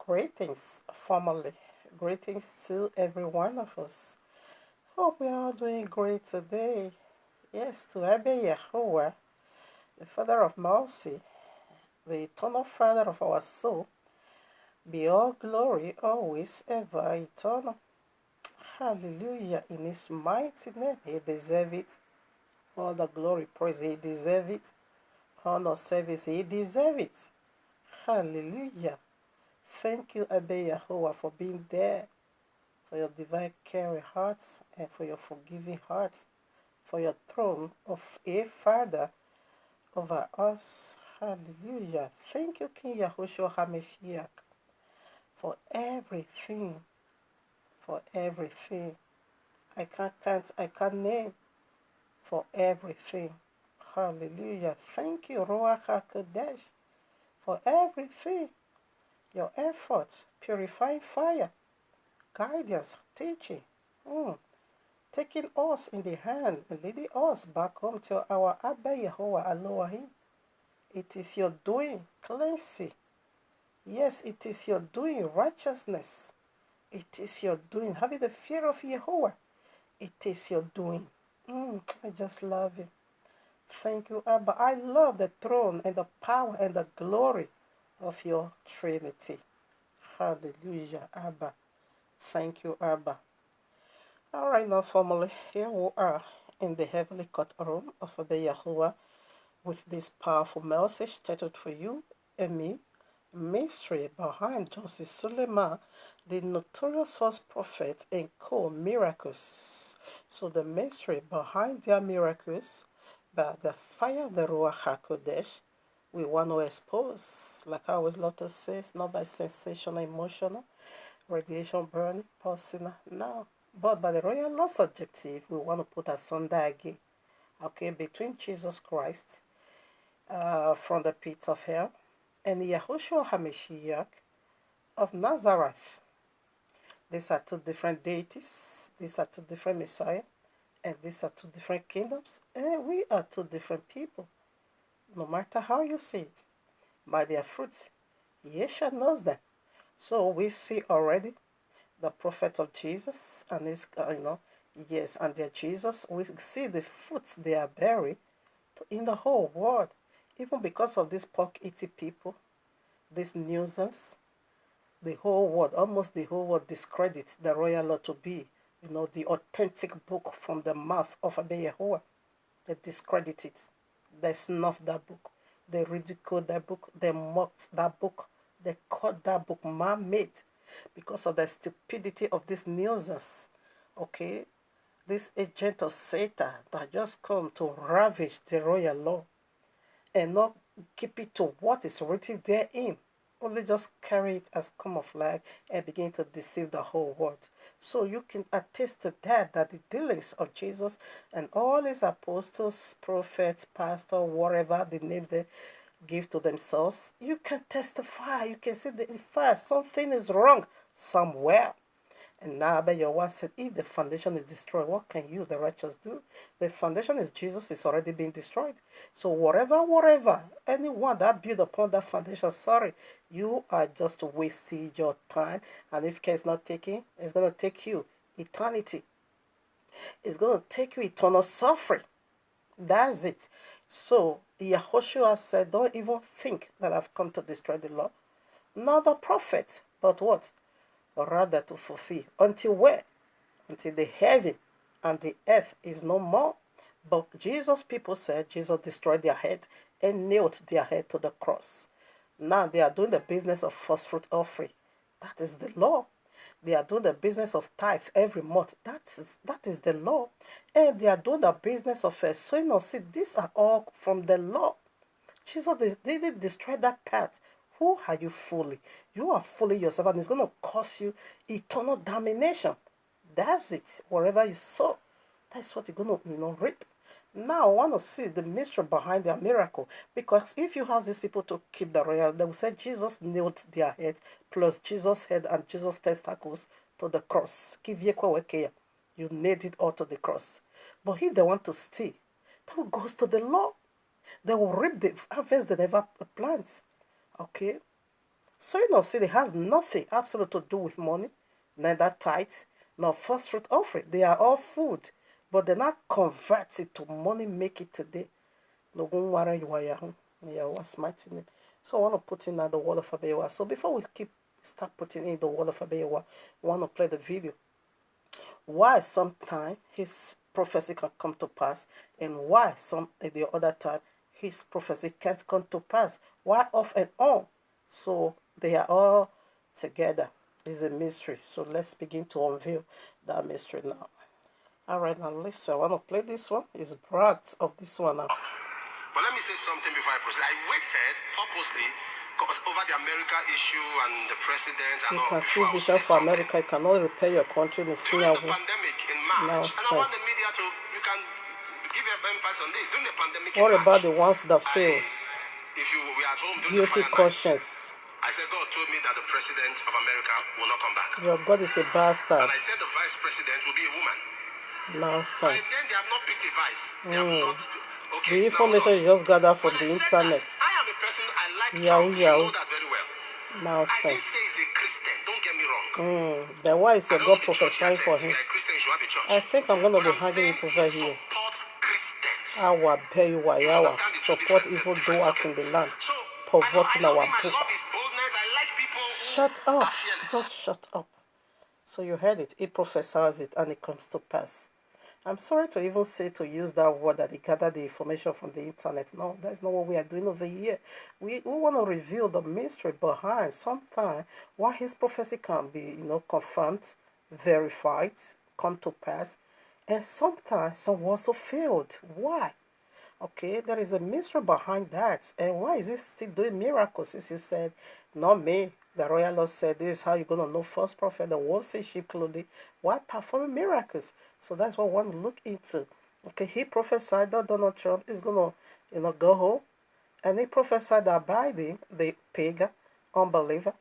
Greetings, family. Greetings to every one of us. Hope we are doing great today. Yes, to Abba Yahuwah, the Father of mercy, the eternal Father of our soul, be all glory always, ever eternal. Hallelujah. In His mighty name, He deserves it. All the glory, praise, He deserves it. Honor, service, He deserves it. Hallelujah. Thank you, Abba Yahuwah, for being there, for your divine caring heart, and for your forgiving heart, for your throne of a Father over us. Hallelujah. Thank you, King Yahushua HaMashiach, for everything, for everything. I can't count, I can't name, for everything. Hallelujah. Thank you, Ruach HaKodesh, for everything. Your effort, purifying fire, guidance, teaching, taking us in the hand and leading us back home to our Abba Yahuwah Elohim. It is your doing, cleansing. Yes, it is your doing, righteousness. It is your doing, having the fear of Yahuwah. It is your doing. I just love you. Thank you, Abba. I love the throne and the power and the glory of your Trinity. Hallelujah, Abba. Thank you, Abba. All right, now, family, here we are in the heavenly courtroom of Abba Yahuwah with this powerful message titled for you and me, Mystery Behind Justice Suleman, the notorious false prophet and co-miracles. So the mystery behind their miracles, by the fire of the Ruach HaKodesh, we want to expose, like I always love to say, it's not by sensational, emotional, radiation burning, personal, no. But by the royal law subjective, we want to put asunder again, okay, between Jesus Christ from the pit of hell and Yahushua HaMashiach of Nazareth. These are two different deities, these are two different Messiah, and these are two different kingdoms, and we are two different people. No matter how you see it, by their fruits, Yeshua knows them. So we see already the prophet of Jesus and his, yes, and their Jesus. We see the fruits they are bearing in the whole world, even because of these pork-eating people, this nuisance. The whole world, almost the whole world, discredits the royal law to be, the authentic book from the mouth of Abba Yahuwah. They discredit it. They snuff that book. They ridicule that book. They mocked that book. They called that book man-made because of the stupidity of this nuisance. Okay? This agent of Satan that just come to ravage the royal law and not keep it to what is written therein. Only just carry it as camouflage and begin to deceive the whole world. So you can attest to that the dealings of Jesus and all his apostles, prophets, pastors, whatever the names they give to themselves, you can testify. You can see that in fact something is wrong somewhere. And now Abba Yahuwah said, if the foundation is destroyed, what can you, the righteous, do? The foundation is Jesus, is already being destroyed. So whatever, anyone that build upon that foundation, sorry, you are just wasting your time. And if care is not taken, it's going to take you eternity. It's going to take you eternal suffering. That's it. So Yahushua said, don't even think that I've come to destroy the law. Not the prophet, but what? Or rather to fulfill. Until where? Until the heaven and the earth is no more. But Jesus, people said, Jesus destroyed their head and nailed their head to the cross. Now they are doing the business of first fruit offering. That is the law. They are doing the business of tithe every month. That is the law. And they are doing the business of sowing of seed. These are all from the law. Jesus didn't destroy that part. Who are you fooling? You are fooling yourself, and it's going to cost you eternal damnation. That's it. Wherever you sow, that's what you're going to reap. Now I want to see the mystery behind their miracle, because if you ask these people to keep the royal, they will say Jesus nailed their head plus Jesus' head and Jesus' testicles to the cross. You nailed it all to the cross. But if they want to steal, that goes to the law. They will reap the harvest they never plant. Okay? So you know, see, it has nothing absolute to do with money, neither tithes, nor first fruit offering. They are all food, but they're not converted to money make it today. Logun wara YAHUAH'S mighty name. So I want to put in the word of Abewa. So before we start putting in the word of Abewa, I want to play the video. Why sometimes his prophecy can come to pass, and why some the other time his prophecy can't come to pass. Why off and on? So they are all together. It's a mystery. So let's begin to unveil that mystery now. Alright, now listen, I want to play this one. It's brags of this one now. But let me say something before I proceed. I waited purposely because over the America issue and the president and you all. You can see vision for America. You cannot repair your country in during the pandemic in March, and I want the media to, you can give emphasis on this. During the pandemic what in March, about the ones that fails? If you were at home during Guilty the fire conscience. night, I said God told me that the president of America will not come back. Your God is a bastard. And I said the vice president will be a woman. Nonsense. By then they have not picked a vice. They have not. Okay, the information you just gathered from the internet. I am a person, I like Yahoo, Trump. You know that very well. Nonsense. I didn't say he's a Christian. Don't get me wrong. Then why is your God prophesying for him? I think I'm going to be hanging it over here. YAHUAH support evil doers in the land, perverting our book. Shut up. Just shut up. So you heard it. He prophesies it and it comes to pass. I'm sorry to even say to use that word that he gathered the information from the internet. No, that's not what we are doing over here. We want to reveal the mystery behind sometimes why his prophecy can be, confirmed, verified, come to pass, and sometimes some also failed. Why? Okay, there is a mystery behind that. And why is he still doing miracles? Since you said, not me. The royal law said, this is how you're going to know false prophet, the wolf in sheep clothing. Why performing miracles? So that's what we want to look into. Okay, he prophesied that Donald Trump is going to, go home. And he prophesied that Biden, the pagan, unbeliever,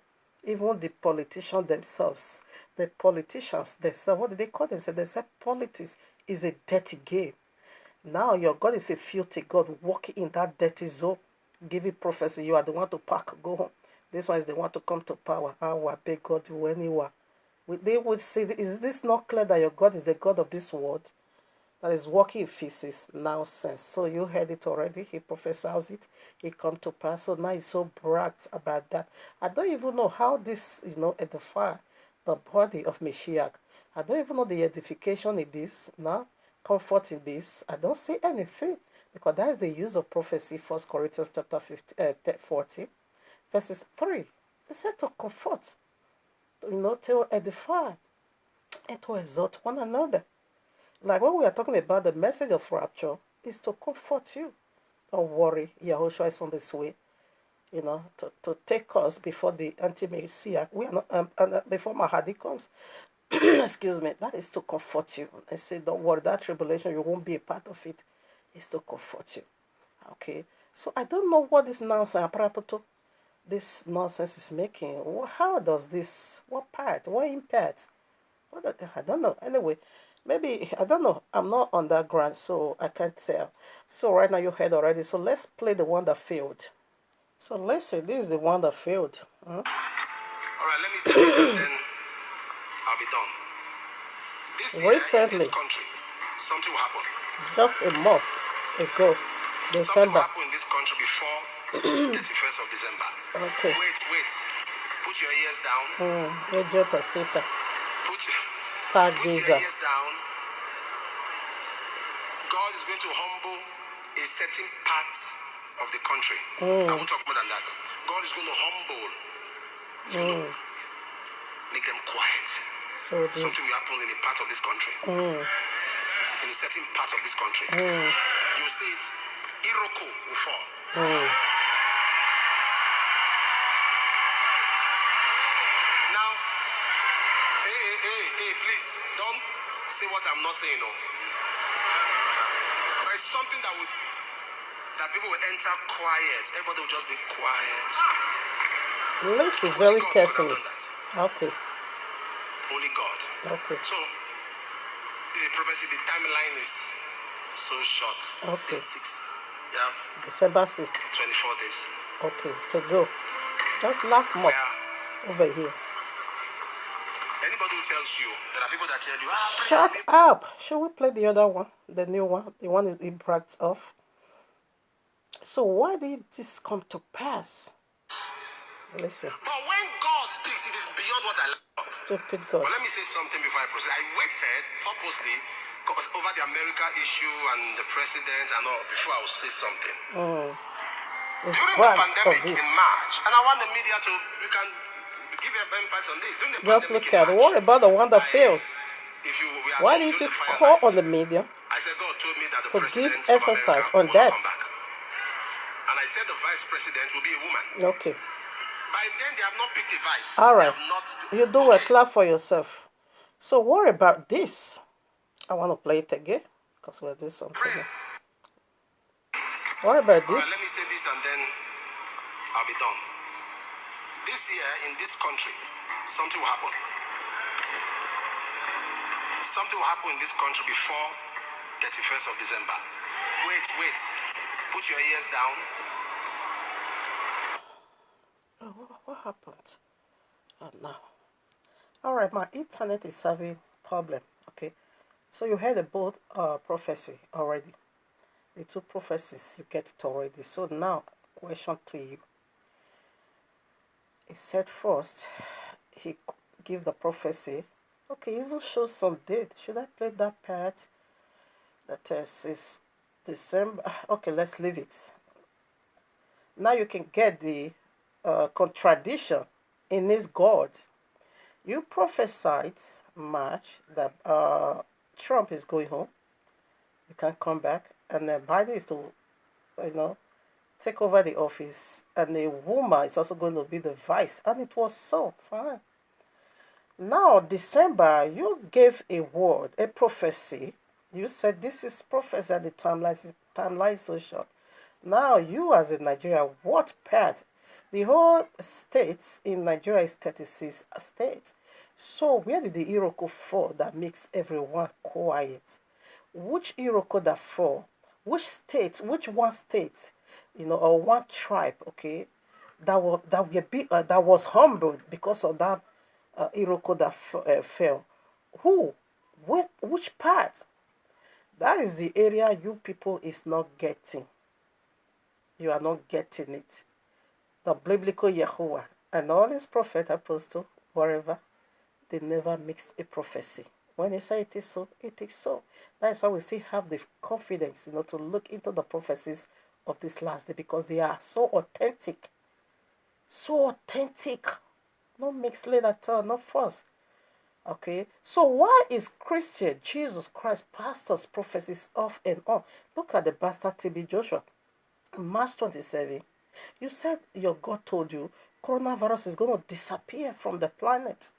even the politicians themselves, what did they call themselves? They said politics is a dirty game. Now your God is a filthy God walking in that dirty zone, giving prophecy. You are the one to pack, go home. This one is the one to come to power. I beg God when you are. They would say, is this not clear that your God is the God of this world? That is walking in feces, nonsense. So you heard it already. He prophesies it. It come to pass. So now he's so bragged about that. I don't even know how this, edify the body of Mashiach. I don't even know the edification in this. Now, comfort in this. I don't say anything. Because that is the use of prophecy. 1 Corinthians chapter 14. Verses 3, it says to comfort, to edify, and to exhort one another. Like when we are talking about the message of rapture, is to comfort you. Don't worry, Yahushua is on this way, to take us before the anti-Messiah. We are not, before Mahdi comes. Excuse me, that is to comfort you. I say, don't worry, that tribulation, you won't be a part of it. It's to comfort you. Okay, so I don't know what this nonsense this nonsense is making. How does this, what part, what impact? I don't know. Anyway, maybe, I don't know. I'm not on that ground, so I can't tell. So right now you heard already. So let's play the one that failed. So let's say this is the one that failed. All right, let me say this and then I'll be done. This year, in this country, something will happen. Just a month ago, December. Something will happen in this country before 31st of December. Okay. Wait. Put your ears down. Put your ears down. God is going to humble a certain part of the country. I won't talk more than that. God is going to humble. Make them quiet. Something will happen in a part of this country. In a certain part of this country. You will see it. Iroko will fall. Please don't say what I'm not saying. No, there is something that people will enter quiet. Everybody will just be quiet. Listen very carefully. Okay. Only God. Okay. So this is a prophecy. The timeline is so short. Okay. It's 6. You have December 6th. 24 days. Okay. To go. That's last month over here. Anybody who tells you, there are people that tell you, shut up. Should we play the other one? The new one? The one he bragged off. So why did this come to pass? Listen. But when God speaks, it is beyond what I love. Stupid God. But let me say something before I proceed. I waited purposely over the America issue and the president and all before I would say something. During the pandemic in March, and I want the media to, you can give emphasis on this. During the just pandemic look at March, what about the one that fails? Why did you call on the media I said God told me that the to give president of emphasis America on will that? not come back. And I said the vice president will be a woman. Okay. By then they have not picked a vice. All right. You do a Okay. clap for yourself. So what about this? I want to play it again because we'll do something. What about this? All right, let me say this and then I'll be done. This year in this country, something will happen. Something will happen in this country before 31st of December. Wait. Put your ears down. Oh, what happened? Oh, no. All right, my internet is having problem. Okay, so you heard about prophecy already. The two prophecies, you get it already. So now, question to you. He said first, he give the prophecy. Okay, even show some date. Should I play that part? That is December. Okay, let's leave it. Now you can get the contradiction in his God. You prophesied March that Trump is going home. You can't come back, and Biden is to, take over the office, and a woman is also going to be the vice, and it was so fine. Now, December, you gave a word, a prophecy. You said this is prophecy, and the timeline is so short. Now, you as in Nigeria, what part? The whole states in Nigeria is 36 states. So where did the Iroko fall that makes everyone quiet? Which Iroko that fall? Which state? Which one state? Or one tribe? Okay, that was humbled because of that Iroko that fell. Who? Which part? That is the area you people is not getting. You are not getting it. The biblical Yahuwah and all his prophet, apostle, whatever, they never mixed a prophecy. When they say it is so, it is so. That is why we still have the confidence, to look into the prophecies of this last day, because they are so authentic. So authentic. No mixed lead at all, no false. Okay, so why is Christian, Jesus Christ, pastors, prophecies off and on? Look at the bastard TB Joshua. March 27, you said your God told you coronavirus is going to disappear from the planet.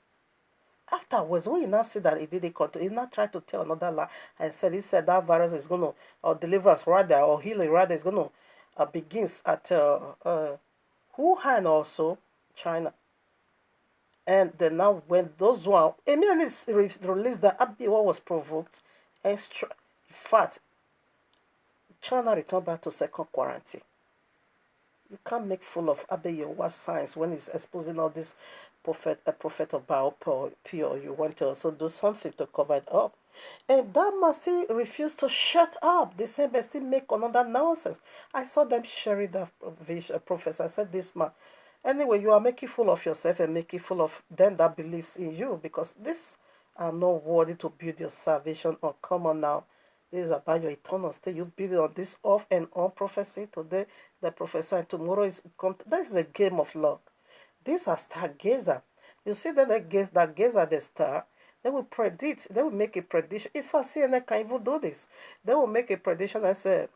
Afterwards, when you now see that it didn't come to, you now try to tell another lie and he said that virus is going to, or deliverance rather, or healing rather, is going to begins at Wuhan also, China. And then now when those one immediately released that what was provoked, extra, in fact, China returned back to second quarantine. You can't make fool of YAHUAH'S science when he's exposing all this a prophet of Baal pure. You want to also do something to cover it up. And that man still refused to shut up. The same but still make another nonsense. I saw them sharing that prophet. I said, this man. Anyway, you are making fool of yourself and making fool of them that believes in you, because this are not worthy to build your salvation on. Come on now. This is about your eternal state. You build it on this off and on prophecy. Today, the prophesy, and tomorrow is come. That is a game of luck. These are stargazer. You see that they gaze at the star. They will predict. They will make a prediction. If I see CNN can even do this, they will make a prediction and say,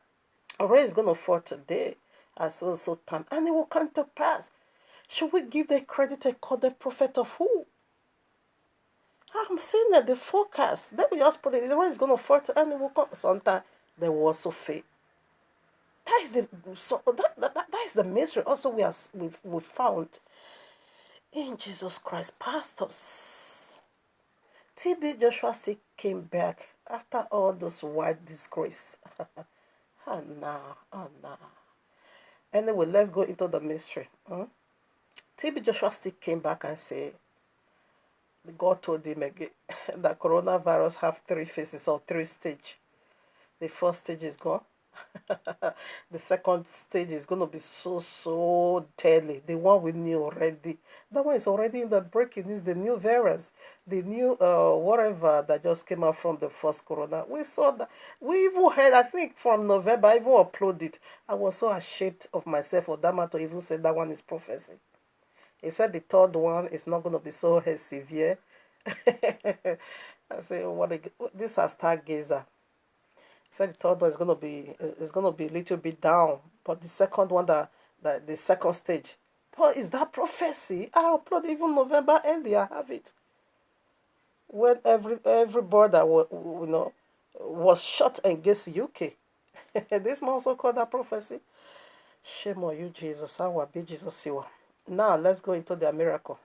rain is going to fall today at so time, and it will come to pass. Should we give the credit and call the prophet of who? I'm seeing that the forecast, they will just put it, the rain is going to fall and it will come. Sometimes they will also fail. That is the mystery. Also, we found in Jesus Christ, pastors. TB Joshua still came back after all those white disgrace. Oh no. Anyway, let's go into the mystery. TB Joshua still came back and said, God told him again that coronavirus have 3 phases or 3 stages. The first stage is gone. The second stage is going to be so deadly. The one we knew already. That one is already in the breaking news. The new virus, the new whatever that just came out from the first corona. We saw that. We even heard, I think from November, I even uploaded it. I was so ashamed of myself for that man to even say that one is prophecy. He said the third one is not going to be so severe. I say, this has stargazer. He said the third one is going to be a little bit down, but the second one, the second stage. But is that prophecy? I uploaded even November end. I have it. When every border was shut against UK. This man also called that prophecy. Shame on you, Jesus. I will be Jesus. Now let's go into the miracle.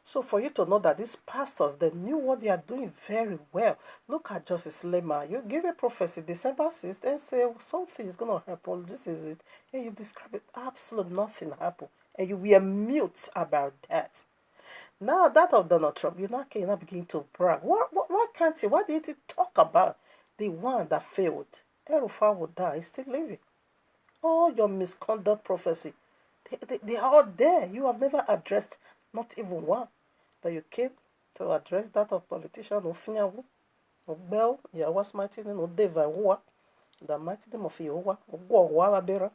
So for you to know that these pastors, they knew what they are doing very well. Look at Justice Suleman. You give a prophecy December 6th and say something is going to happen. This is it. And you describe it. Absolutely nothing happened. And you were mute about that. Now that of Donald Trump, you're not beginning to brag. Why can't you? Why did you talk about the one that failed? El-Rufai will die. He's still living. All your misconduct prophecy, they are all there. You have never addressed not even one. But you came to address that of politician Ofinyawu, Obel, YAHUAH'S mighty name, Odeva, the mighty name of Yahuwah, Ogwawabera,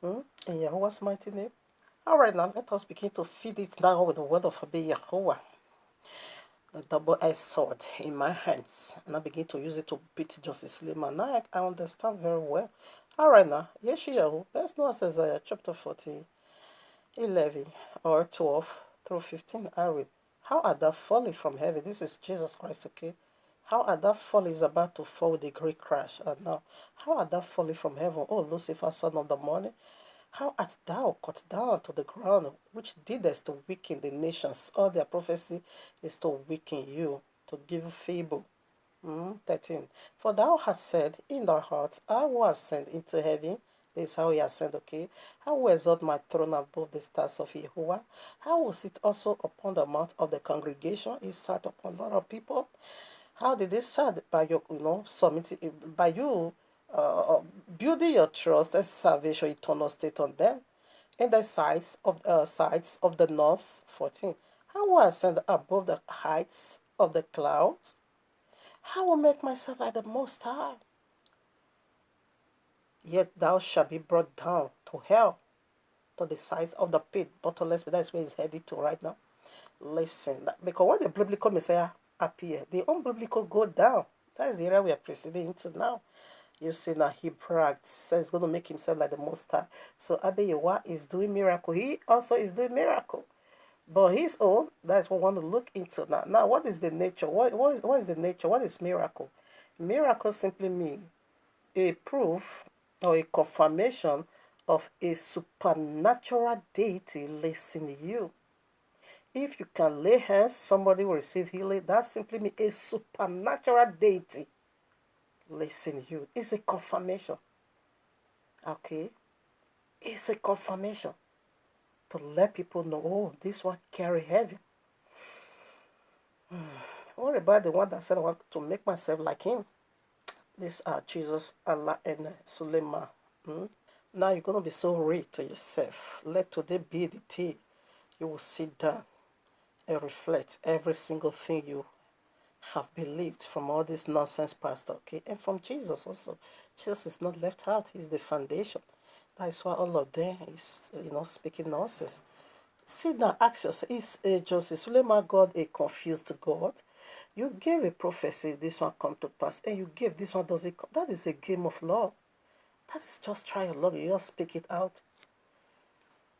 in YAHUAH'S mighty name. Alright, now let us begin to feed it now with the word of Yahuwah. A double-edged sword in my hands, and I begin to use it to beat Justice Suleman. Now I understand very well. Alright, now, Yeshayahu, let's know Isaiah chapter 40, 11 or 12 through 15. I read, how art thou fallen from heaven? This is Jesus Christ, okay? How art thou fallen is about to fall with a great crash. And now, how art thou fallen from heaven, O Lucifer, son of the morning? How art thou cut down to the ground, which didst to weaken the nations? All their prophecy is to weaken you, to give you feeble. 13. For thou hast said in thy heart, I will ascend into heaven. This is how he ascend, okay? I will exalt my throne above the stars of Yahuwah. I will sit also upon the mount of the congregation. He sat upon a lot of people. How did they sit? By your, submitting, by you building your trust and salvation, eternal state on them. In the sides of the north, 14. I will ascend above the heights of the clouds. I will make myself like the Most High. Yet thou shalt be brought down to hell, to the sides of the pit, bottomless pit. That's where he's headed to right now. Listen, because when the biblical Messiah appear, the unbiblical go down. That is the area we are proceeding into now. You see now he bragged, says he's going to make himself like the Most High. So YAHUAH is doing miracle. He also is doing miracle. But his own, that's what we want to look into now. Now, what is the nature? What is the nature? What is miracle? Miracle simply means a proof or a confirmation of a supernatural deity lives in you. If you can lay hands, somebody will receive healing. That simply means a supernatural deity lives in you. It's a confirmation. Okay? It's a confirmation to let people know, oh, this one carry heaven. What about the one that said I want to make myself like him? These are Jesus, Allah, and Suleman. Now you're going to be so rich to yourself. Let today be the day you will sit down and reflect every single thing you have believed from all this nonsense pastor, okay? And from Jesus also. Jesus is not left out. He's the foundation. That is why all of them is, speaking nonsense. Sit down, ask yourself, is Joseph Suleman God a confused God? You gave a prophecy, this one come to pass, and you gave this one doesn't come. That is a game of law. That is just try your luck. You just speak it out.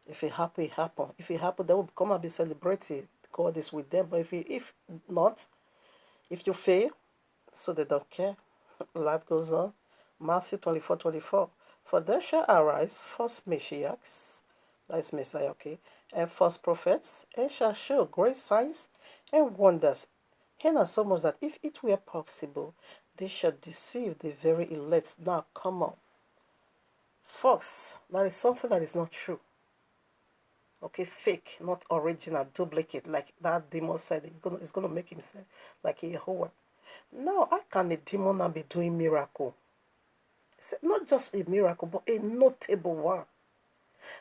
If it happen, it happen. If it happen, they will come and be celebrated. God is with them. But if not, if you fail, so they don't care. Life goes on. Matthew 24:24. For there shall arise false Messiahs, that is Messiah, okay, and false prophets, and shall show great signs and wonders, and not so much that if it were possible, they shall deceive the very elect. Now, come on. False, that is something that is not true. Okay, fake, not original, duplicate, like that demon said. It's gonna make himself like a Yahuwah. Now, how can a demon now be doing miracle? It's not just a miracle, but a notable one.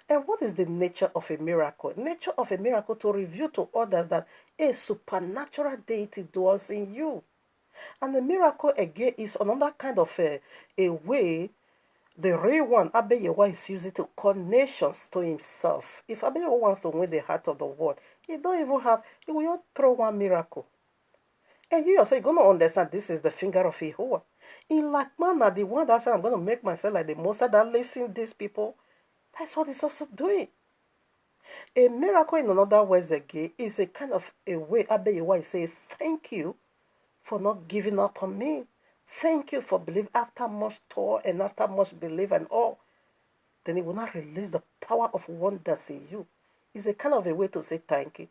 And what is the nature of a miracle? Nature of a miracle to reveal to others that a supernatural deity dwells in you. And the miracle again is another kind of a way the real one, Abeyewa, is using to call nations to himself. If Abeyewa wants to win the heart of the world, he will just throw one miracle. And you yourself, you're going to understand this is the finger of Yahuwah. In like manner, the one that said, I'm going to make myself like the monster that listen these people, that's what he's also doing. A miracle, in another words again, is a kind of a way Abeyewa is saying, thank you for not giving up on me. Thank you for believing after much toil and after much belief and all. Then he will not release the power of wonders in you. It's a kind of a way to say thank you.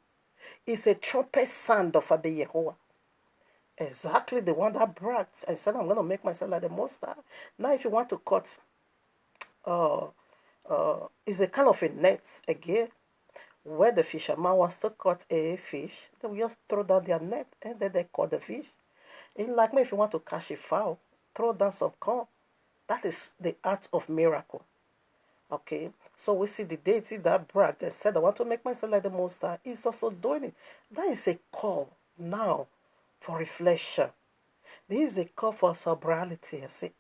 It's a trumpet sound of Abeyewa. Exactly the one that bragged and said, I'm going to make myself like the Most High. Now, if you want to cut, it's a kind of a net again, where the fisherman wants to cut a fish, they will just throw down their net and then they caught the fish. And like me, if you want to catch a fowl, throw down some corn. That is the art of miracle. Okay, so we see the deity that bragged and said, I want to make myself like the Most High. He's also doing it. That is a call now for reflection. This is a call for sobriety. I say,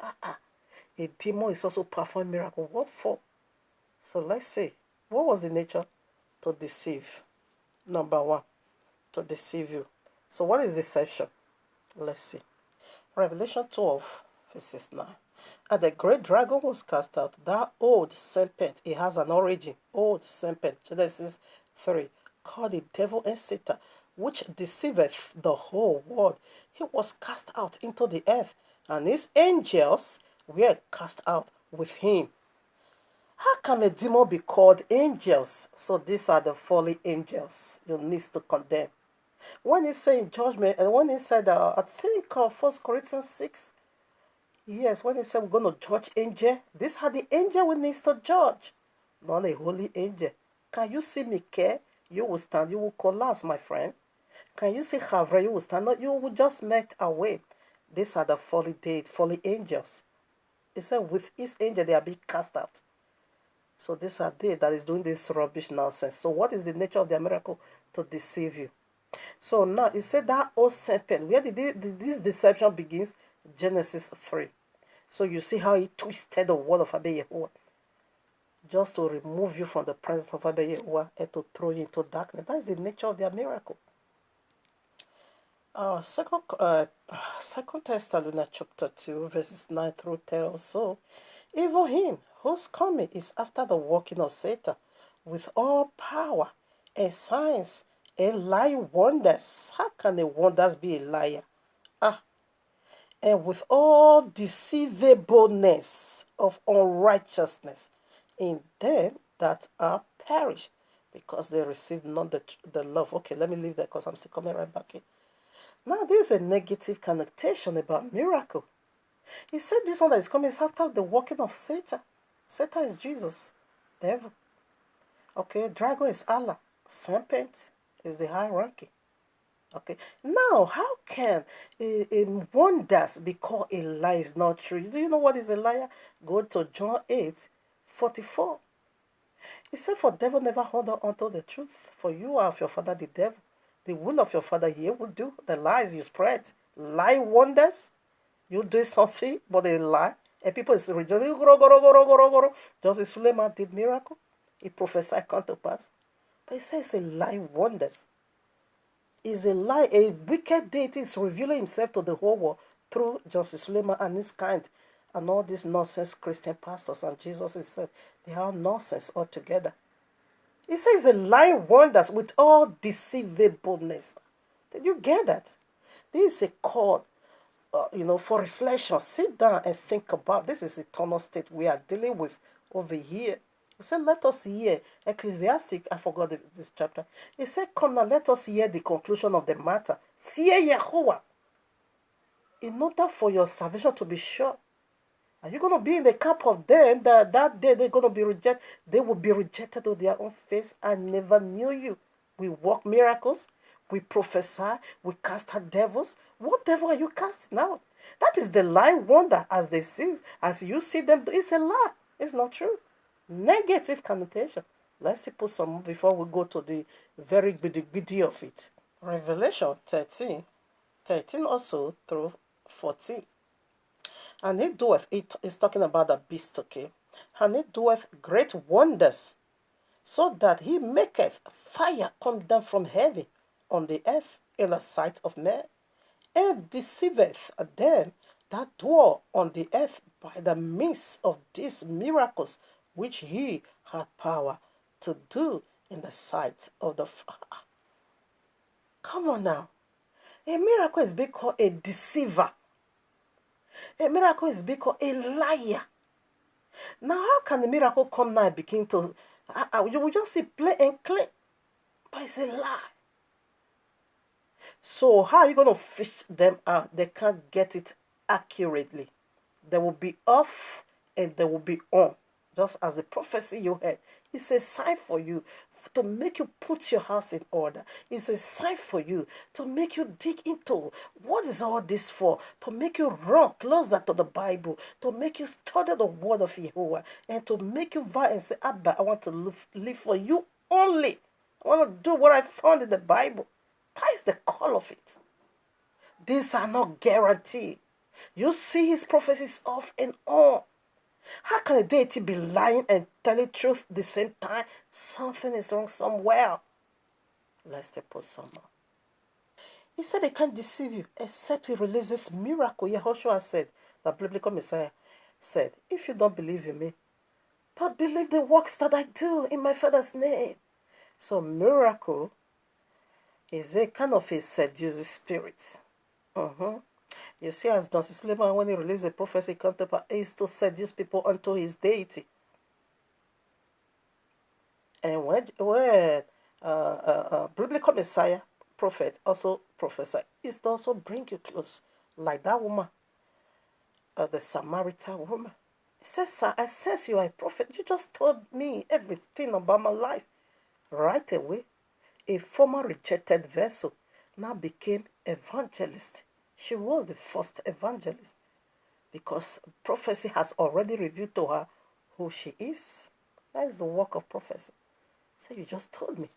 a demon is also performing miracle. What for? So let's see. What was the nature? To deceive. Number one, to deceive you. So what is deception? Let's see. Revelation 12, verses 9. And the great dragon was cast out, that old serpent. It has an origin. Old serpent. Genesis 3. Called the devil and Satan, which deceiveth the whole world. He was cast out into the earth, and his angels were cast out with him. How can a demon be called angels? So these are the fallen angels you need to condemn. When he's saying judgment, and when he said, I think of 1 Corinthians 6, yes, when he said we're going to judge angel, these are the angel we need to judge, not a holy angel. Can you see Mike? You will stand, you will collapse, my friend. Can you see Havre? You will stand, no, you will just melt away. These are the fallen angels. He said with his angel they are being cast out. So these are they that is doing this rubbish nonsense. So what is the nature of their miracle? To deceive you. So now, he said that old serpent, where did this deception begins? Genesis 3. So you see how he twisted the word of Abeyewa just to remove you from the presence of Abeyewa and to throw you into darkness. That is the nature of their miracle. Second Thessalonians chapter 2, verses 9 through 10 or so. Even him whose coming is after the working of Satan with all power and signs and lying wonders. How can the wonders be a liar? And with all deceivableness of unrighteousness in them that are perished, because they received not the love. Okay, let me leave that because I'm still coming right back in. Now, there's a negative connotation about miracle. He said this one that is coming is after the working of Satan. Satan is Jesus, devil. Okay, dragon is Allah. Serpent is the high ranking. Okay, now how can wonders be called a lie is not true? Do you know what is a liar? Go to John 8:44. He said, for devil never hold on unto the truth, for you are of your father the devil. The will of your father here will do. The lies you spread. Lie wonders. You do something, but they lie. And people is rejoicing. Just as Suleman did miracle. He prophesied come to pass. But he says it's a lie wonders. Is a lie. A wicked deity is revealing himself to the whole world through Justice Suleman and his kind. And all these nonsense Christian pastors and Jesus himself. They are nonsense altogether. He says a lie wonders with all deceivableness. Did you get that? This is a call, for reflection. Sit down and think about this is eternal state we are dealing with over here. He said, let us hear. Ecclesiastic, I forgot this chapter. He said, come now, let us hear the conclusion of the matter. Fear Yahuwah. In order for your salvation to be sure. Are you going to be in the camp of them that day they're going to be rejected? They will be rejected to their own face. I never knew you. We work miracles. We prophesy. We cast out devils. What devil are you casting out? That is the lie wonder as they see, as you see them. It's a lie. It's not true. Negative connotation. Let's put some before we go to the very goody of it. Revelation 13 also through 14. And he doeth, it is talking about the beast, okay? And he doeth great wonders, so that he maketh fire come down from heaven on the earth in the sight of men, and deceiveth them that dwell on the earth by the means of these miracles which he had power to do in the sight of the Come on now. A miracle is being called a deceiver. A miracle is being called a liar. Now, how can the miracle come now and begin to... you will just see play and claim. But it's a lie. So how are you going to fish them out? They can't get it accurately. They will be off and they will be on. Just as the prophecy you heard. It's a sign for you to make you put your house in order. It's a sign for you to make you dig into what is all this for, to make you run closer to the Bible, to make you study the word of Yahuwah, and to make you vow and say, Abba, I want to live for you only. I want to do what I found in the Bible. That is the call of it. These are not guaranteed. You see his prophecies off and on. How can a deity be lying and telling truth at the same time? Something is wrong somewhere. Let's put some more. He said they can't deceive you except he releases miracle. Yahushua said, the biblical Messiah said, if you don't believe in me, but believe the works that I do in my Father's name. So miracle is a kind of a seducing spirit. You see, as Don Suleman, when he released a prophecy, he used to seduce people unto his deity. And when biblical Messiah, prophet, also prophesy, is to also bring you close. Like that woman, the Samaritan woman. He says, sir, I sense you are a prophet. You just told me everything about my life. Right away, a former rejected vessel now became evangelist. She was the first evangelist because prophecy has already revealed to her who she is. That is the work of prophecy. So you just told me.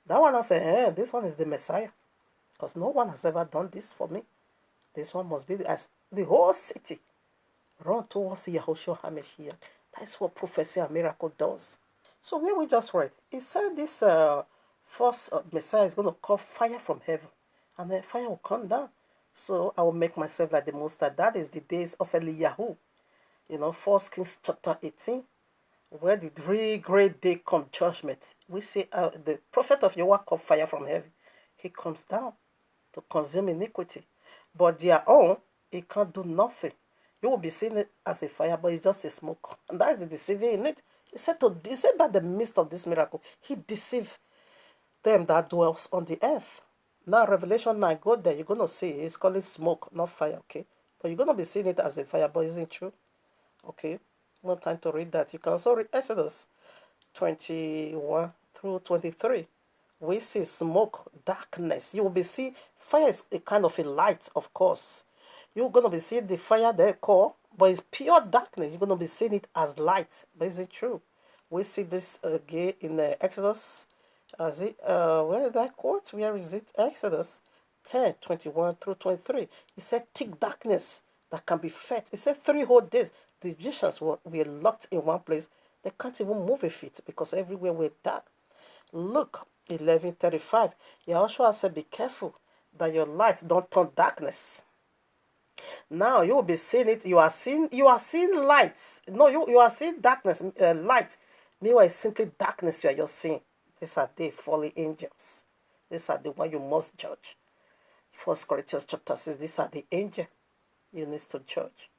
That one I said, this one is the Messiah because no one has ever done this for me. This one must be as the whole city run towards Yahushua HaMashiach. That is what prophecy and miracle does. So where we just read, it said this first Messiah is going to call fire from heaven, and then fire will come down. So I will make myself like the Most High. That is the days of Eliyahu. 1 Kings chapter 18, where the very great day come judgment. We see the prophet of Yahweh called fire from heaven. He comes down to consume iniquity. But their own, he can't do nothing. You will be seeing it as a fire, but it's just a smoke. And that is the deceiving in it. He said by the midst of this miracle, he deceived them that dwells on the earth. Now, Revelation 9, go there, you're going to see it's calling smoke, not fire, okay? But you're going to be seeing it as a fire, but isn't true? Okay? No time to read that. You can also read Exodus 21 through 23. We see smoke, darkness. You will be seeing fire is a kind of a light, of course. You're going to be seeing the fire there called, but it's pure darkness. You're going to be seeing it as light, but is it true? We see this again in Exodus. Where is that quote? Where is it? Exodus 10, 21 through 23. It said thick darkness that can be fed. It said 3 whole days. The Egyptians were locked in one place. They can't even move a feet because everywhere were dark. Luke 11:35. Yahushua said, be careful that your light don't turn darkness. Now you will be seeing it. You are seeing lights. No, you are seeing darkness, light. Meanwhile, it's simply darkness you are just seeing. These are the fallen angels. These are the one you must judge. 1 Corinthians chapter 6, these are the angels you need to judge.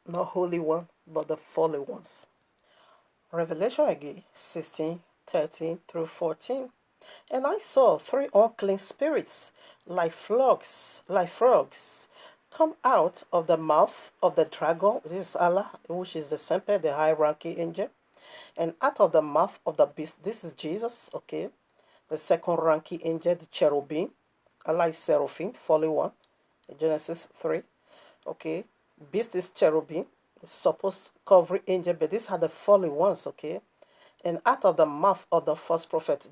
Not holy one, but the fallen ones. Revelation again, 16, 13 through 14. And I saw 3 unclean spirits, like frogs, come out of the mouth of the dragon, this is Allah, which is the serpent, the high-ranking angel, and out of the mouth of the beast, this is Jesus, okay, the second-ranking angel, the cherubim. Allah is seraphim, fallen one, Genesis 3, okay. Beast is cherubim, supposed covering angel, but these are the fallen ones, okay. And out of the mouth of the first prophet,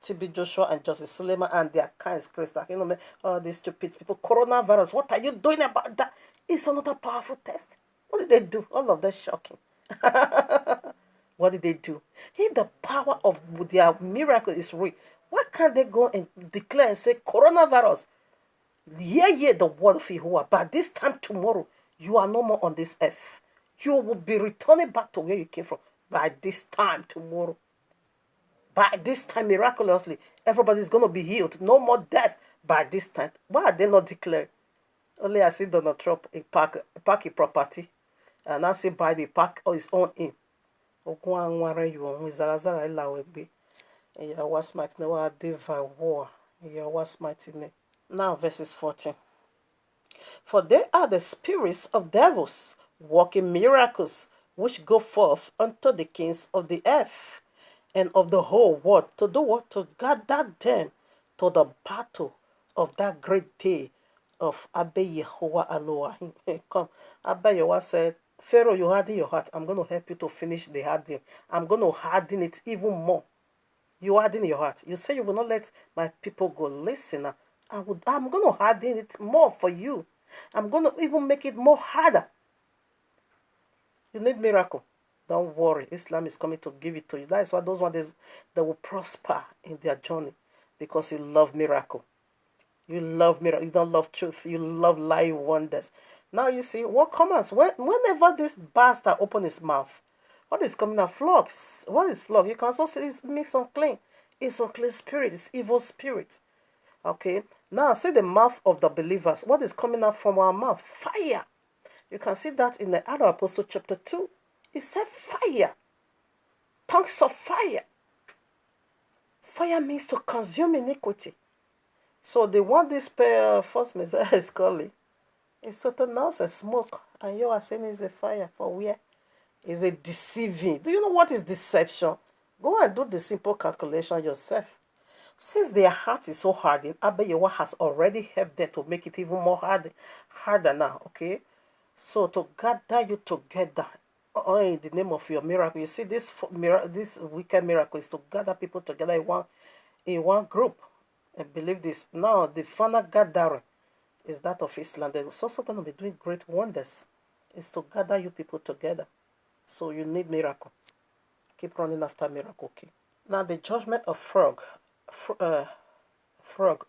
TB Joshua and Justice Suleman and their kinds, Christa, you know, all these stupid people, coronavirus, what are you doing about that? It's another powerful test. What did they do? All of that shocking. What did they do? If the power of their miracle is real, why can't they go and declare and say, coronavirus, hear the word of Yahuwah, but this time tomorrow, you are no more on this earth. You will be returning back to where you came from. By this time tomorrow, by this time miraculously, everybody's going to be healed. No more death by this time. Why are they not declared? Only I see Donald Trump park a property, and I see buy the park on his own in. Now verses 14. For they are the spirits of devils, working miracles, which go forth unto the kings of the earth and of the whole world, to do what? To gather them to the battle of that great day of Yahuwah Elohim. Come, Yahuwah said, Pharaoh, you harden your heart. I'm going to help you to finish the hardening. I'm going to harden it even more. You harden your heart. You say you will not let my people go. Listen, I'm going to harden it more for you. I'm going to even make it more harder. You need miracle. Don't worry. Islam is coming to give it to you. That is why those ones that will prosper in their journey, because you love miracle. You love miracle. You don't love truth. You love live wonders. Now you see what comes. Whenever this bastard opens his mouth, what is coming out? Flogs. What is flog? You can also see it's mixed unclean. It's unclean spirit. It's evil spirit. Okay. Now see the mouth of the believers. What is coming out from our mouth? Fire. You can see that in the other Apostle chapter 2. It said fire. Tongues of fire. Fire means to consume iniquity. So they want this false Messiah is calling. It's total nonsense, smoke. And you are saying it's a fire for where? It's a deceiving. Do you know what is deception? Go and do the simple calculation yourself. Since their heart is so hardened, YAHUAH has already helped them to make it even more harder now, okay? So to gather you together in the name of your miracle. You see, this wicked miracle is to gather people together in one group. And believe this. Now, the final gathering is that of Islam. It's also going to be doing great wonders. It's to gather you people together. So you need miracle. Keep running after miracle, okay? Now, the judgment of frog,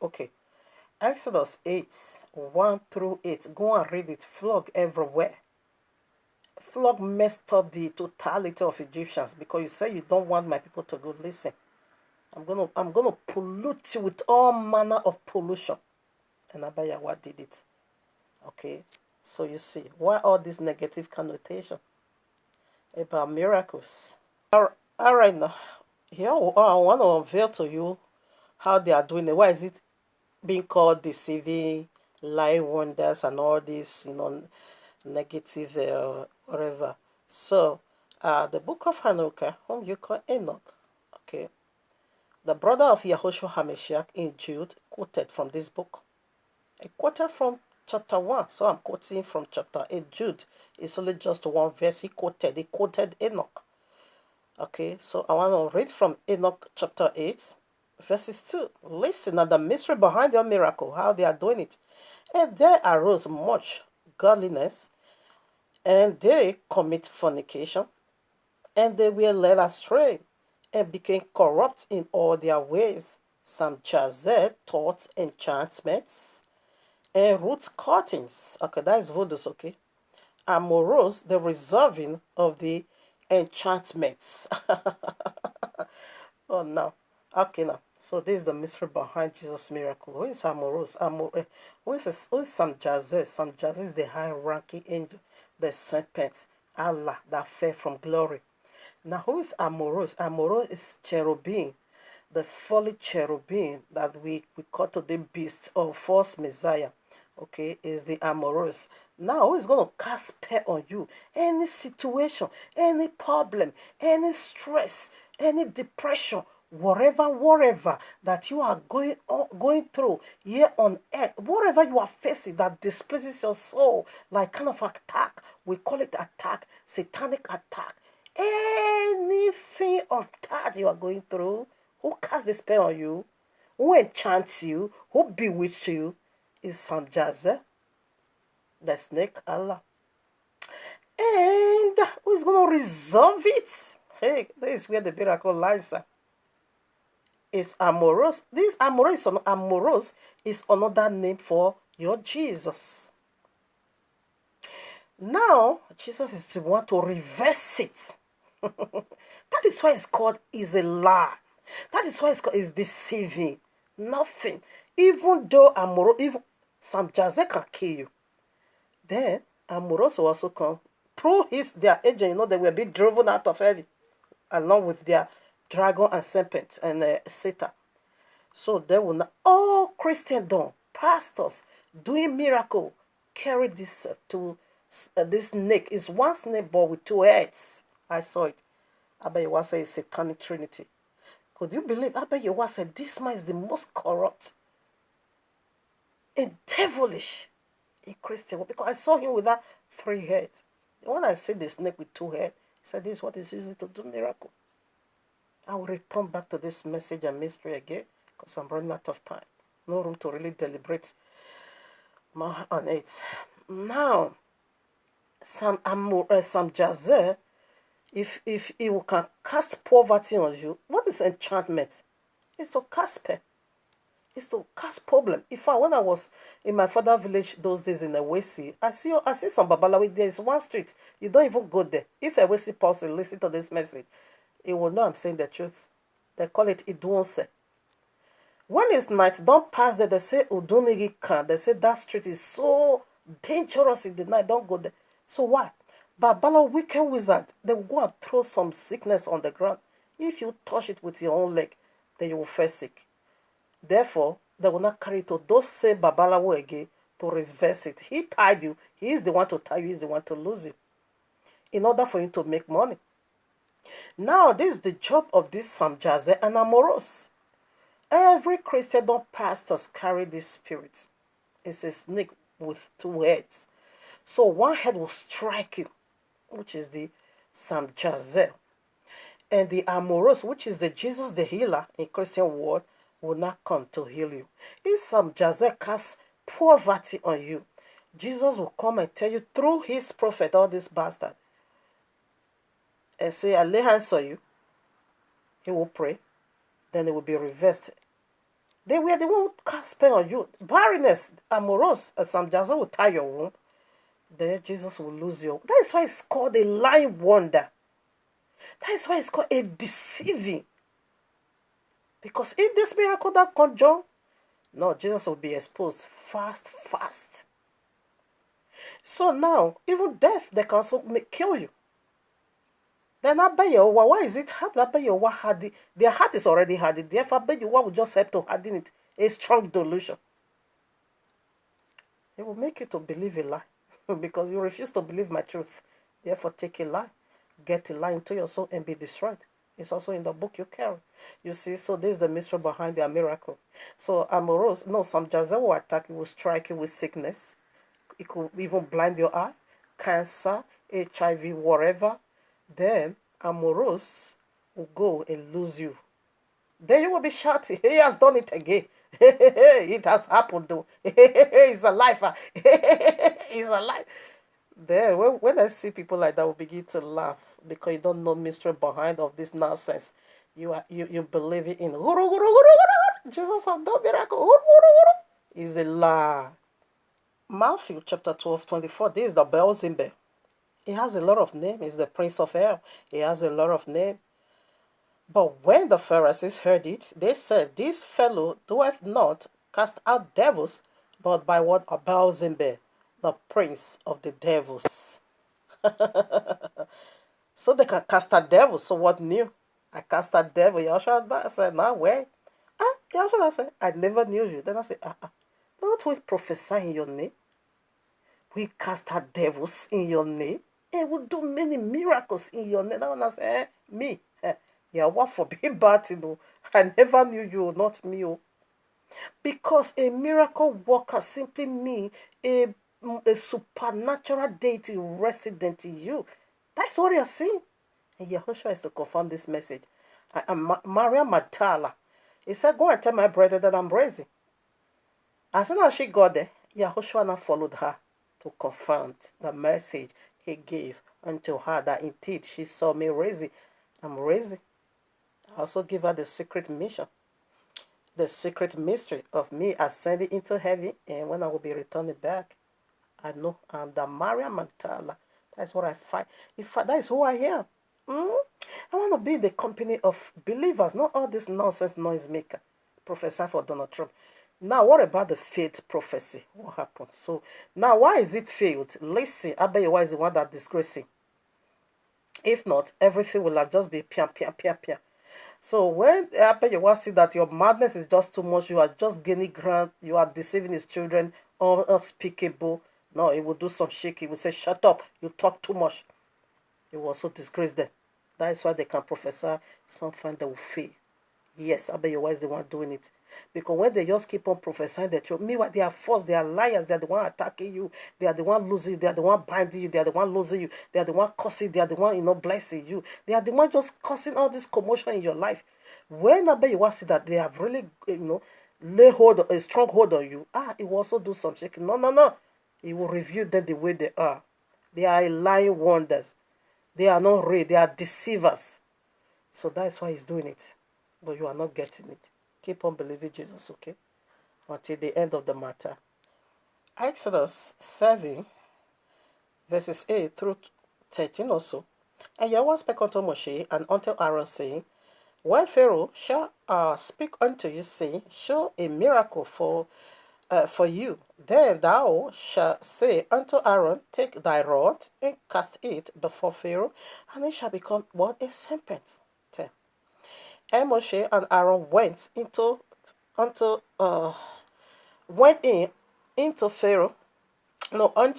okay. Exodus 8, 1 through 8. Go and read it. Frog everywhere. Frog messed up the totality of Egyptians because you say you don't want my people to go. Listen, I'm gonna pollute you with all manner of pollution. And YAHUAH did it. Okay. So you see, why all this negative connotation about miracles? All right now. Here I want to unveil to you how they are doing it. Why is it being called deceiving, live wonders, and all this, negative whatever. So, the book of Hanukkah, whom you call Enoch, okay, the brother of Yahushua HaMashiach in Jude quoted from this book. I quoted from chapter 1, so I'm quoting from chapter 8. Jude is only just one verse. He quoted Enoch. Okay, so I want to read from Enoch chapter 8, verses 2. Listen at the mystery behind your miracle, how they are doing it. And there arose much godliness, and they commit fornication, and they were led astray, and became corrupt in all their ways. Some Jazet taught enchantments, and root cuttings. Okay, that is voodoos, okay. Amorous, the reserving of the enchantments. Oh, no. Okay, now. So this is the mystery behind Jesus' miracle. Who is Amorous? Who is Sam Jazet? Sam Jazet is the high-ranking angel, the serpent, Allah, that fell from glory. Now, who is Amorous? Amorous is cherubim, the fallen cherubim that we call today beast or false Messiah. Okay, is the amorous. Now, who is going to cast spell on you? Any situation, any problem, any stress, any depression, whatever that you are going through here on earth, whatever you are facing that displaces your soul, like kind of attack, we call it attack, satanic attack. Anything of that you are going through, who casts the spell on you, who enchants you, who bewitches you, is Samjaze, the snake Allah. And who is going to resolve it? Hey, this is where the miracle lies. Is amorous. This amorous is another name for your Jesus. Now, Jesus is the one to reverse it. That is why it's called is a lie. That is why it's called is deceiving. Nothing. Even though amorous, even Samjaze can kill you. Then amorous will also come through their agent. They will be driven out of heaven along with their dragon and serpent and Satan. So they will not. All Christendom pastors doing miracle carry this to this snake. It's one snake but with two heads. I saw it. Abayewa said it's satanic trinity. Could you believe? Abayewa said this man is the most corrupt and devilish in Christian, because I saw him with that 3 heads. When I see the snake with 2 heads, he said this is what is used to do miracle. I will return back to this message and mystery again because I'm running out of time. No room to really deliberate more on it. Now, some Jazer, if he can cast poverty on you, what is enchantment? It's to cast spell. It's to cast problem. In fact, when I was in my father's village those days in Ewesi, I see some Babalawi. There is one street. You don't even go there. If a Ewesi person listen to this message, he will know I'm saying the truth. They call it Idunse. When it's night, don't pass there. They say Udunigi can. They say that street is so dangerous in the night. Don't go there. So why? Babala wicked wizard, they will go and throw some sickness on the ground. If you touch it with your own leg, then you will fall sick. Therefore, they will not carry it to those same Babalawo again to reverse it. He tied you. He is the one to tie you. He is the one to lose you. In order for him to make money. Now, this is the job of this Samjaze and Amoros. Every Christendom pastors carry this spirit. It's a snake with 2 heads. So one head will strike you, which is the Samjaze. And the Amoros, which is the Jesus the healer in Christian world, will not come to heal you. If Samjaze casts poverty on you, Jesus will come and tell you through his prophet, all this bastard, and say, I lay hands on you. He will pray. Then it will be reversed. They won't cast spell on you. Barrenness, Amoros, and Samjaze will tie your womb. Then Jesus will lose you. That is why it's called a lying wonder. That is why it's called a deceiving. Because if this miracle that conjure, no, Jesus will be exposed fast. So now, even death, they can also kill you. Then Abayewa, why is it hard? Abayewa hardy. Their heart is already hardy. Therefore, Abayewa will just help to harden it. A strong delusion. It will make you to believe a lie. Because you refuse to believe my truth. Therefore, take a lie. Get a lie into your soul and be destroyed. It's also in the book you carry. You see, so this is the mystery behind their miracle. So Amoros, no, some Jazer will attack you, will strike you with sickness. It could even blind your eye, cancer, HIV, whatever. Then Amoros will go and lose you. Then you will be shouting, he has done it again. It has happened though. He's alive. He's alive. Then when I see people like that, I will begin to laugh because you don't know mystery behind of this nonsense. You believe it in Jesus have done miracle. Is a lie. Matthew chapter 12:24. This is the Beelzebub. He has a lot of names. He's the prince of hell. He has a lot of names. But when the Pharisees heard it, they said, this fellow doeth not cast out devils, but by what? A Beelzebub, the prince of the devils. So they can cast out devils. So what new? I cast out devil. Yahushua said, no way. Yahushua said, I never knew you. Then I said, Don't we prophesy in your name? We cast out devils in your name. And we do many miracles in your name. Now one say, me. Yeah, what for be bad, you know. I never knew you, not me. Oh. Because a miracle worker simply means a supernatural deity resident in you. That's what you're saying. And Yahushua is to confirm this message. Maria Magdala, he said, go and tell my brother that I'm raising. As soon as she got there, Yahushua now followed her to confirm the message he gave unto her that indeed she saw me raising. I'm raising. I also give her the secret mission, the secret mystery of me ascending into heaven, and when I will be returning back. I know I'm the Maria Magdala. That's what I find. That is who I am. I want to be in the company of believers, not all this nonsense noisemaker. Professor for Donald Trump. Now, what about the failed prophecy? What happened? So, now why is it failed? Listen, Abayewa is the one that disgracing. If not, everything will have just be pia, pia, pia, pia. So, when Abayewa see that your madness is just too much, you are just gaining ground, you are deceiving his children, unspeakable. No, he will do some shake. He will say, shut up, you talk too much. He will also disgrace them. That is why they can prophesy something that will fail. Yes, Abayewa is the one doing it. Because when they just keep on prophesying the truth, meanwhile, they are false, they are liars, they are the one attacking you, they are the one losing you, they are the one binding you, they are the one losing you, they are the one cursing, they are the one, blessing you. They are the one just causing all this commotion in your life. When Abayewa see that they have really, lay hold, a strong hold on you, he will also do some shaking. No. He will review them the way they are. They are lying wonders. They are not real. They are deceivers. So that's why he's doing it. But you are not getting it. Keep on believing Jesus, okay? Until the end of the matter. Exodus 7, verses 8 through 13 also. And Yahweh spake unto Moshe and unto Aaron, saying, when Pharaoh shall speak unto you, saying, show a miracle for you, then thou shalt say unto Aaron, take thy rod and cast it before Pharaoh, and it shall become what? A serpent. 10. And Moshe and Aaron went unto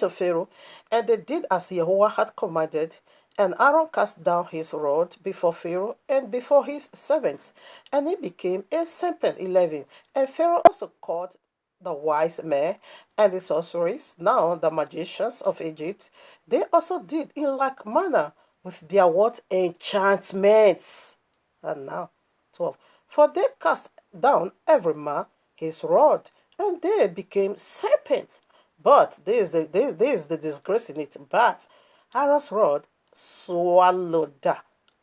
Pharaoh, and they did as Yahuwah had commanded. And Aaron cast down his rod before Pharaoh and before his servants, and it became a serpent. 11. And Pharaoh also called the wise men and the sorcerers, now the magicians of Egypt. They also did in like manner with their what? Enchantments. And now, 12. For they cast down every man his rod, and they became serpents. But this is the disgrace in it. But Aaron's rod swallowed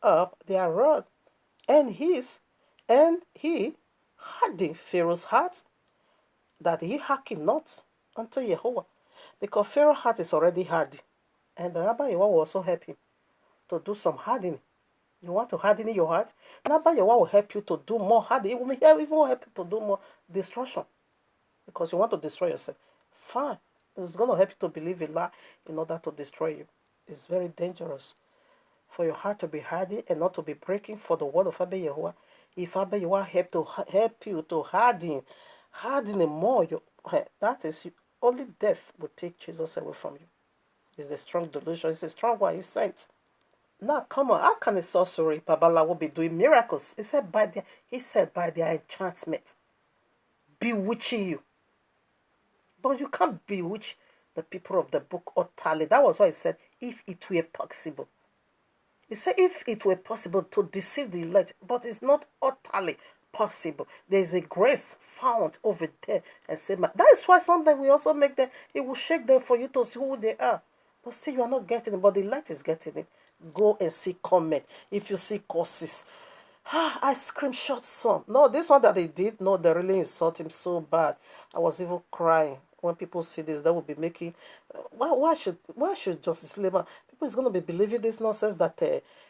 up their rod, and he hardened Pharaoh's heart, that he hearkened not unto Jehovah, because Pharaoh's heart is already hardened, and the Abayewa will also help him to do some hardening. You want to harden your heart? Abayewa will help you to do more hardening. It will even help you to do more destruction, because you want to destroy yourself. Fine. It's going to help you to believe a lie in order to destroy you. It's very dangerous for your heart to be hardened and not to be breaking for the word of Abayewa. If Abayewa help you to harden more, that is only death will take Jesus away from you. It's a strong delusion. It's a strong one. He's sent. Now, come on. How can a sorcery, Babala, will be doing miracles? He said by their enchantment, bewitching you. But you can't bewitch the people of the book utterly. That was why he said, if it were possible. He said, if it were possible to deceive the elect, but it's not utterly possible. There is a grace found over there. And say, that is why sometimes we also make them, it will shake them for you to see who they are. But still, you are not getting it, but the elect is getting it. Go and see comment. If you see courses, I screenshot some. No, this one that they did, no, they really insult him so bad. I was even crying. When people see this, they will be making. Why should Justice Suleman? People is going to be believing this nonsense that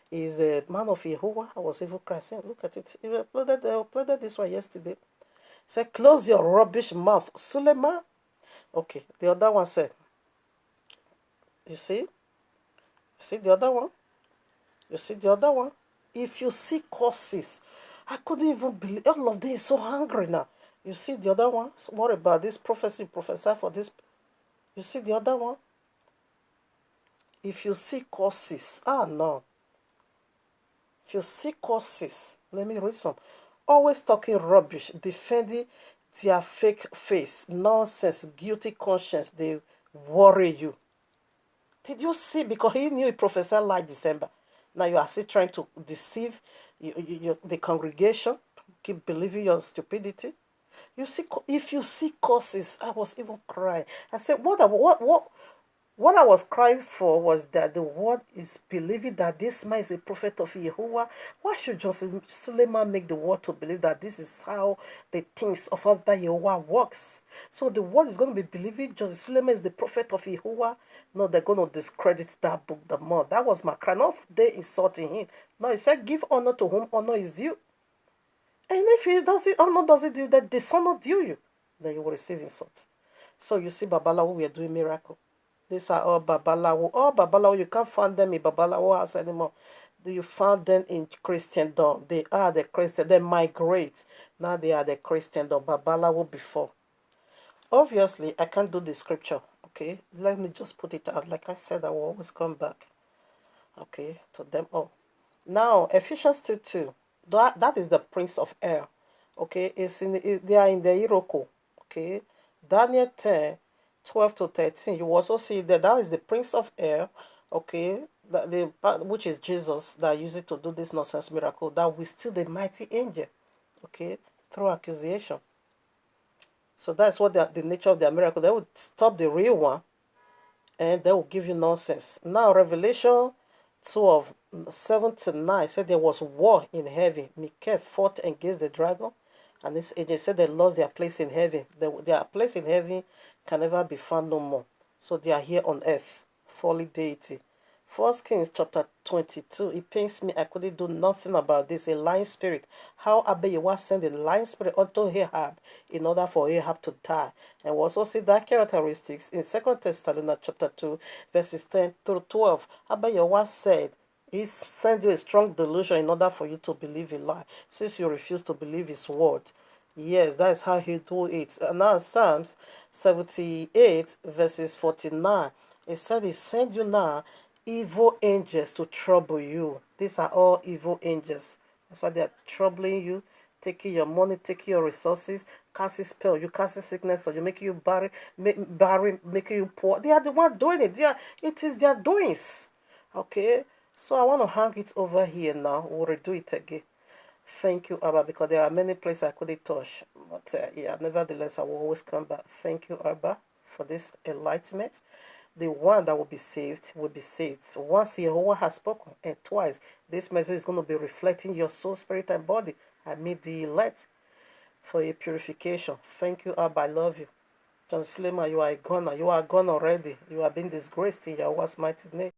is a man of Yahuwah. I was even crying. Look at it. They uploaded this one yesterday. Say, close your rubbish mouth, Suleman. Okay, the other one said. You see the other one. You see the other one. If you see courses, I couldn't even believe. All of them is so hungry now. You see the other one? So what about this prophecy prophesy for this? You see the other one? If you see curses, no. If you see curses, let me read some. Always talking rubbish, defending their fake face, nonsense, guilty conscience, they worry you. Did you see? Because he knew he prophesied like December. Now you are still trying to deceive the congregation, keep believing your stupidity. You see, if you see curses, I was even crying. I said, what I was crying for was that the world is believing that this man is a prophet of Yahuwah. Why should Joseph Suleman make the world to believe that this is how the things of Abba Yahuwah works? So the world is going to be believing Joseph Suleman is the prophet of Yahuwah. No, they're going to discredit that book the more. That was my cry. Not they insulting him. No, he said, give honor to whom honor is due. And if he doesn't honor doesn't do that, dishonor due you, then you will receive insult. So you see, Babalawo, we are doing miracle. These are all Babalawo. All Babalawo, you can't find them in Babalawo house anymore. Do you find them in Christendom? They are the Christian. They migrate. Now they are the Christendom. Babalawo before. Obviously, I can't do the scripture. Okay, let me just put it out. Like I said, I will always come back. Okay, to them all. Now, Ephesians 2:2. That is the prince of air. Okay, they are in the Iroko. Okay, Daniel 10:12-13. You also see that is the prince of air. Okay, which is Jesus that used it to do this nonsense miracle. That we still the mighty angel. Okay, through accusation. So that's what the nature of their miracle. They would stop the real one, and they will give you nonsense. Now, Revelation 12:7-9 said there was war in heaven. Michael fought against the dragon, and this angel said they lost their place in heaven. Their place in heaven can never be found no more. So they are here on earth, fallen deity. 1 Kings chapter 22. It pains me I couldn't do nothing about this. A lying spirit. How Abiyawa sent a lying spirit unto Ahab in order for Ahab to die. And we also see that characteristics in 2 Thessalonians chapter 2, verses 10-12. Abiyawa said, he sent you a strong delusion in order for you to believe a lie, since you refuse to believe his word. Yes, that is how he do it. And now Psalms 78, verses 49. It said he sent you now evil angels to trouble you. These are all evil angels. That's why they are troubling you, taking your money, taking your resources, casting spell, you casting sickness, or you making you barren, making you poor. They are the one doing it. It is their doings. Okay, so I want to hang it over here now. We'll redo it again. Thank you, Abba, because there are many places I couldn't touch. But yeah, nevertheless, I will always come back. Thank you, Abba, for this enlightenment. The one that will be saved will be saved. So once Yahuwah has spoken, and twice, this message is going to be reflecting your soul, spirit, and body. I made the elect for a purification. Thank you, Abba. I love you. John Suleman, you are a goner. You are gone already. You are being disgraced in Yahuwah's mighty name.